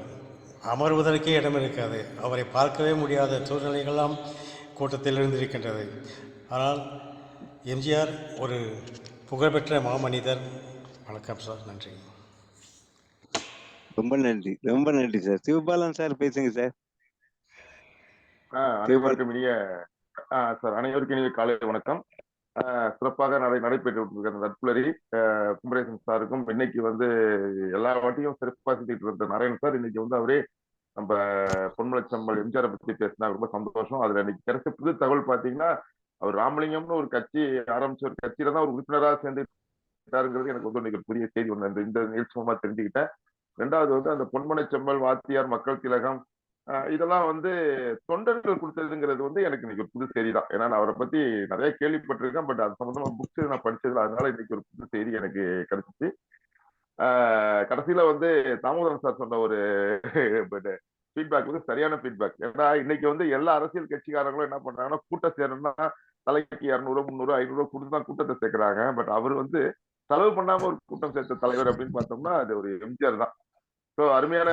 அமர்வதற்கே இடம் இருக்காது. அவரை பார்க்கவே முடியாத சூழ்நிலைகள்லாம் கூட்டத்தில் இருந்திருக்கின்றது. ஆனால் எம்ஜிஆர் ஒரு புகழ்பெற்ற மாமனிதர். வணக்கம் சார். நன்றி. ரொம்ப நன்றி. ரொம்ப நன்றி சார். சிவபாலன் சார் பேசுங்க சார். அனைவருக்கும் இனிய சார், அனைவருக்கும் இனிய காலை வணக்கம். சிறப்பாக நடைபெற்று இருக்க நட்புலரி குமரேசன் சாருக்கும், இன்னைக்கு எல்லா வாட்டியும் சிறப்பாக செஞ்சுட்டு இருந்த நாராயணன் சார், இன்னைக்கு அவரே நம்ம பொன்மலைச்சம்பல் எம்ஜிஆரை பத்தி பேசினா ரொம்ப சந்தோஷம். அதுல இன்னைக்கு கிடைச்ச புது தகவல் பாத்தீங்கன்னா, அவர் ராமலிங்கம்னு ஒரு கட்சி ஆரம்பிச்ச ஒரு கட்சியில தான் ஒரு உறுப்பினராக சேர்ந்துட்டாருங்கிறது எனக்கு இன்னைக்கு புதிய செய்தி ஒன்று இந்த நிகழ்ச்சி மூலமா தெரிஞ்சுக்கிட்டேன். ரெண்டாவது அந்த பொன்மலைச்செம்மல், வாத்தியார், மக்கள் திலகம், இதெல்லாம் தொண்டர்கள் கொடுத்ததுங்கிறது எனக்கு இன்னைக்கு ஒரு புது செய்தி தான். ஏன்னா நான் அவரை பத்தி நிறைய கேள்விப்பட்டிருக்கேன். பட் அது சம்பந்தமா புக்ஸ் நான் படிச்சதுல, அதனால இன்னைக்கு ஒரு புது செய்தி எனக்கு கிடைச்சிச்சு. கடைசியில தாமோதரன் சார் சொன்ன ஒரு ஃபீட்பேக் சரியான ஃபீட்பேக். ஏன்னா இன்னைக்கு எல்லா அரசியல் கட்சிக்காரங்களும் என்ன பண்றாங்கன்னா, கூட்டம் சேரணும்னா தலைக்கு 200, 300, 500 கொடுத்து தான் கூட்டத்தை சேர்க்கிறாங்க. பட் அவர் செலவு பண்ணாம ஒரு கூட்டம் சேர்த்த தலைவர் அப்படின்னு பார்த்தோம்னா அது ஒரு எம்ஜிஆர் தான். ஸோ அருமையான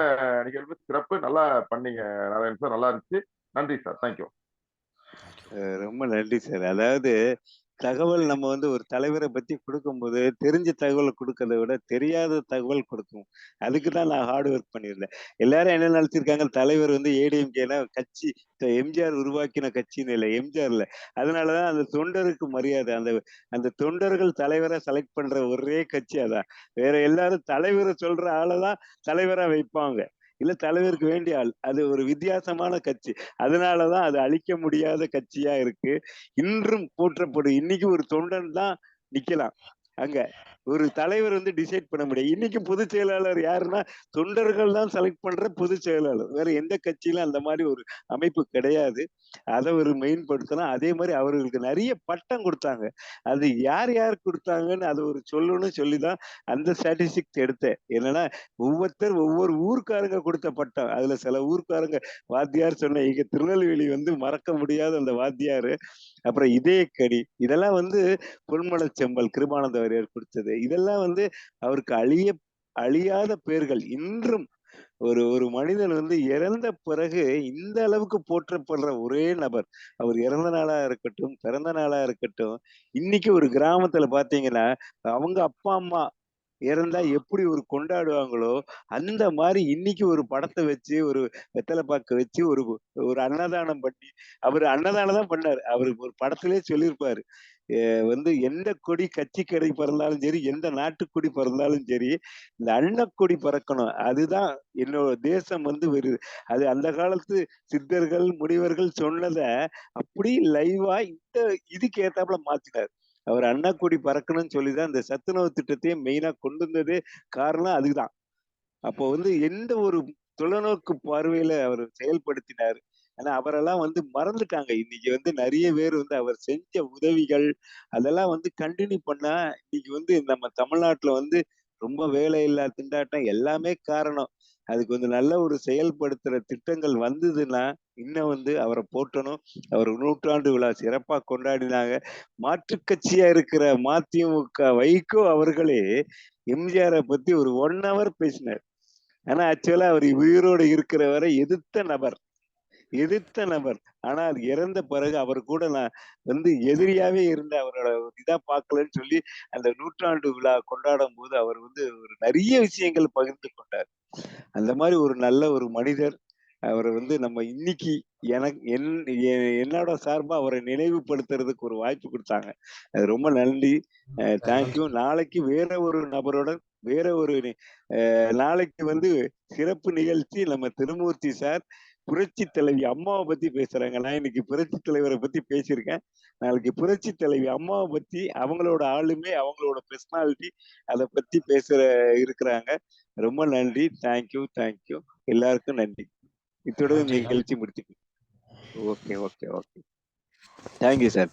நிகழ்வு, சிறப்பு, நல்லா பண்ணீங்க நாராயணன் சார். நல்லா இருந்துச்சு. நன்றி சார். தேங்க்யூ. ரொம்ப நன்றி சார். அதாவது தகவல் நம்ம ஒரு தலைவரை பத்தி கொடுக்கும்போது தெரிஞ்ச தகவல் கொடுக்கறத விட தெரியாத தகவல் கொடுக்கும். அதுக்கு தான் நான் ஹார்ட் ஒர்க் பண்ணியிருந்தேன். எல்லாரும் என்ன நினைச்சிருக்காங்க, தலைவர் ஏடிஎம்கேனா கட்சி, எம்ஜிஆர் உருவாக்கின கட்சின்னு இல்லை, எம்ஜிஆர்ல. அதனாலதான் அந்த தொண்டருக்கு மரியாதை. அந்த தொண்டர்கள் தலைவரை செலக்ட் பண்ற ஒரே கட்சி அதான். வேற எல்லாரும் தலைவரை சொல்ற ஆளைதான் தலைவரா வைப்பாங்க. இல்ல தலைவருக்கு வேண்டிய ஆள். அது ஒரு வித்தியாசமான கட்சி. அதனாலதான் அது அழிக்க முடியாத கட்சியா இருக்கு. இன்றும் போற்றப்படும். இன்னைக்கு ஒரு தொண்டன் தான் நிக்கலாம் அங்க. ஒரு தலைவர் டிசைட் பண்ண முடியாது. இன்னைக்கு பொதுச் செயலாளர் யாருன்னா தொண்டர்கள் தான் செலக்ட் பண்ற பொதுச் செயலாளர். வேற எந்த கட்சியிலும் அந்த மாதிரி ஒரு அமைப்பு கிடையாது. அதை ஒரு மெயின்படுத்தணும். அதே மாதிரி அவர்களுக்கு நிறைய பட்டம் கொடுத்தாங்க. அது யார் யார் கொடுத்தாங்கன்னு அது ஒரு சொல்லணும்னு சொல்லிதான் அந்த ஸ்டாட்டிஸ்டிக்ஸ் எடுத்தேன். என்னன்னா ஒவ்வொருத்தர் ஒவ்வொரு ஊர்க்காரங்க கொடுத்த பட்டம். அதுல சில ஊர்க்காரங்க வாத்தியார் சொன்ன இங்க திருநெல்வேலி மறக்க முடியாத அந்த வாத்தியாரு, அப்புறம் இதயக்கடி, இதெல்லாம் பொன்மலைச்செம்மல், கிருபானந்த வாரியார் கொடுத்தது. இதெல்லாம் அவருக்கு அழியாத பெயர்கள். இன்றும் ஒரு மனிதன் இறந்த பிறகு இந்த அளவுக்கு போற்றப்படுற ஒரே நபர். அவர் இறந்த நாளா இருக்கட்டும், பிறந்த நாளா இருக்கட்டும், இன்னைக்கு ஒரு கிராமத்துல பாத்தீங்கன்னா அவங்க அப்பா அம்மா இறந்தா எப்படி ஒரு கொண்டாடுவாங்களோ அந்த மாதிரி இன்னைக்கு ஒரு படத்தை வச்சு, ஒரு வெத்தலை பாக்க வச்சு, ஒரு அன்னதானம் பண்ணி, அவர் அன்னதானம் தான் பண்ணாரு. அவரு ஒரு படத்திலே சொல்லியிருப்பாரு, வந்து எந்த கொடி கட்சி கொடி பறந்தாலும் சரி, எந்த நாட்டுக்கொடி பறந்தாலும் சரி, இந்த அன்னக்கொடி பறக்கணும். அதுதான் என்னோட தேசம் வந்து அது அந்த காலத்து சித்தர்கள், முனிவர்கள் சொன்னத அப்படியே லைவா இதுக்கு ஏத்தாப்புல மாத்தினாரு. அவர் அன்னக்கொடி பறக்கணும்னு சொல்லி தான் இந்த சத்துணவு திட்டத்தையே மெயினா கொண்டு வந்ததே காரணம் அதுதான். அப்போ வந்து எந்த ஒரு தொலைநோக்கு பார்வையில அவர் செயல்படுத்தினாரு. ஆனா அவரெல்லாம் வந்து மறந்துட்டாங்க. இன்னைக்கு வந்து நெறைய பேர் வந்து அவர் செஞ்ச உதவிகள், அதெல்லாம் வந்து கன்டின்யூ பண்ணா, இன்னைக்கு வந்து நம்ம தமிழ்நாட்டுல வந்து ரொம்ப வேலையில்லா திண்டாட்டம் எல்லாமே காரணம். அதுக்கு வந்து நல்ல ஒரு செயல்படுத்துற திட்டங்கள் வந்ததுன்னா, இன்னும் வந்து அவர போற்றணும். அவர் 100ஆண்டு விழா சிறப்பா கொண்டாடினாங்க. மாற்றுக் கட்சியா இருக்கிற மதிமுக வைகோ அவர்களே, எம்ஜிஆர பத்தி ஒரு 1 ஹவர் பேசினார். ஆனா ஆக்சுவலா அவர் உயிரோடு இருக்கிற வரை எதிர்த்த நபர். ஆனா அது இறந்த பிறகு அவர் கூட நான் வந்து எதிரியாவே இருந்த அவரோட இதா பார்க்கலன்னு சொல்லி அந்த 100ஆண்டு விழா கொண்டாடும்போது அவர் வந்து ஒரு நிறைய விஷயங்கள் பகிர்ந்து கொண்டார். அந்த மாதிரி ஒரு நல்ல ஒரு மனிதர். அவரை வந்து நம்ம இன்னைக்கு என்னோட சார்பா அவரை நினைவுபடுத்துறதுக்கு ஒரு வாய்ப்பு கொடுத்தாங்க. அது ரொம்ப நன்றி. தேங்க்யூ. நாளைக்கு வேற ஒரு நபருடன் வேற ஒரு நாளைக்கு வந்து சிறப்பு நிகழ்ச்சி நம்ம திருமூர்த்தி சார் புரட்சி தலைவி அம்மாவை பத்தி பேசுறாங்க. நான் இன்னைக்கு புரட்சி தலைவரை பத்தி பேசியிருக்கேன். நாளைக்கு புரட்சி தலைவி அம்மாவை பத்தி அவங்களோட ஆளுமை, அவங்களோட பெர்சனாலிட்டி அதை பத்தி இருக்கிறாங்க. ரொம்ப நன்றி. தேங்க்யூ. எல்லாருக்கும் நன்றி. இத்துடன் நன்றி. நிகழ்ச்சி முடிச்சுக்கு. ஓகே. Thank you sir.